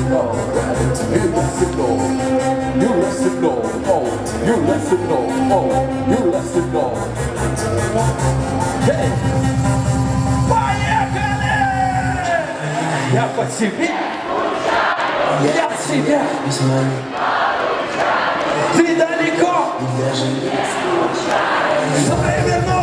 You listen, no. You listen, no. Oh, you listen, no. Oh, you listen, no. Hey! Поехали! Я по себе. Я в себе. Ты далеко. Современно.